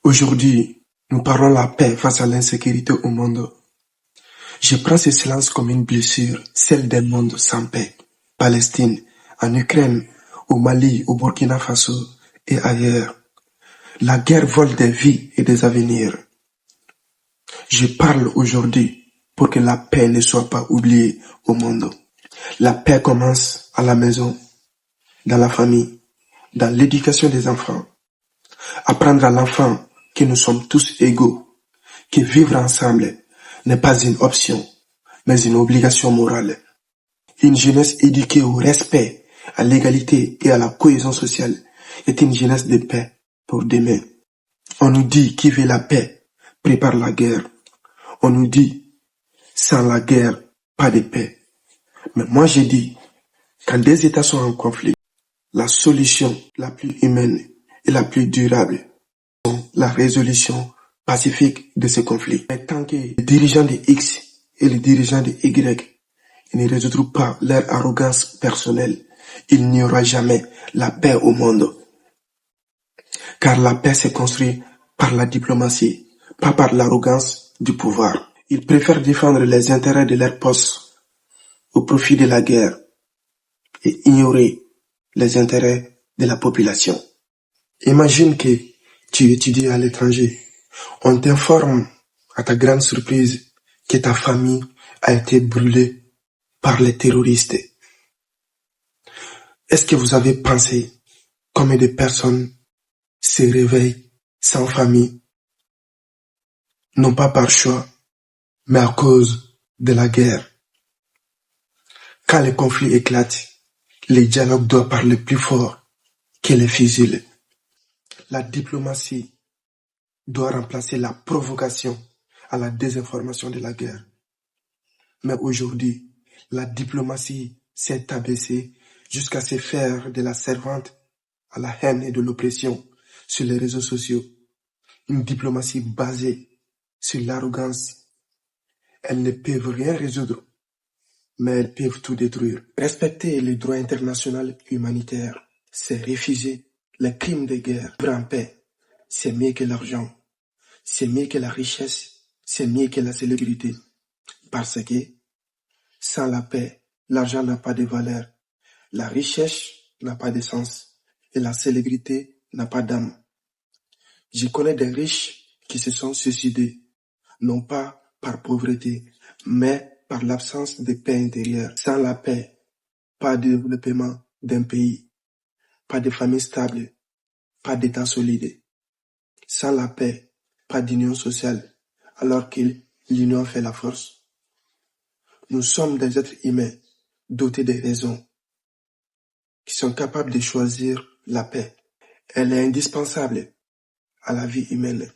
Aujourd'hui, nous parlons la paix face à l'insécurité au monde. Je prends ce silence comme une blessure, celle d'un monde sans paix. Palestine, en Ukraine, au Mali, au Burkina Faso et ailleurs. La guerre vole des vies et des avenirs. Je parle aujourd'hui pour que la paix ne soit pas oubliée au monde. La paix commence à la maison, dans la famille, dans l'éducation des enfants. Apprendre à l'enfant que nous sommes tous égaux, que vivre ensemble n'est pas une option, mais une obligation morale. Une jeunesse éduquée au respect, à l'égalité et à la cohésion sociale est une jeunesse de paix pour demain. On nous dit qui veut la paix prépare la guerre. On nous dit sans la guerre, pas de paix. Mais moi je dis, quand des États sont en conflit, la solution la plus humaine et la plus durable est la résolution pacifique de ce conflit. Mais tant que les dirigeants de X et les dirigeants de Y ne résoudront pas leur arrogance personnelle, il n'y aura jamais la paix au monde. Car la paix se construit par la diplomatie, pas par l'arrogance du pouvoir. Ils préfèrent défendre les intérêts de leur poste au profit de la guerre et ignorer les intérêts de la population. Imagine que tu étudies à l'étranger. On t'informe, à ta grande surprise, que ta famille a été brûlée par les terroristes. Est-ce que vous avez pensé combien de personnes se réveillent sans famille, non pas par choix, mais à cause de la guerre? Quand les conflits éclatent, les dialogues doivent parler plus fort que les fusils. La diplomatie doit remplacer la provocation à la désinformation de la guerre. Mais aujourd'hui, la diplomatie s'est abaissée jusqu'à se faire de la servante à la haine et de l'oppression sur les réseaux sociaux. Une diplomatie basée sur l'arrogance. Elles ne peuvent rien résoudre, mais elles peuvent tout détruire. Respecter le droit international humanitaire, c'est refuser les crimes de guerre. Vivre en paix, c'est mieux que l'argent, c'est mieux que la richesse, c'est mieux que la célébrité. Parce que sans la paix, l'argent n'a pas de valeur, la richesse n'a pas de sens et la célébrité n'a pas d'âme. Je connais des riches qui se sont suicidés, non pas par pauvreté, mais par l'absence de paix intérieure. Sans la paix, pas de développement d'un pays, pas de famille stable, pas d'État solide. Sans la paix, pas d'union sociale, alors que l'union fait la force. Nous sommes des êtres humains dotés de raisons qui sont capables de choisir la paix. Elle est indispensable à la vie humaine.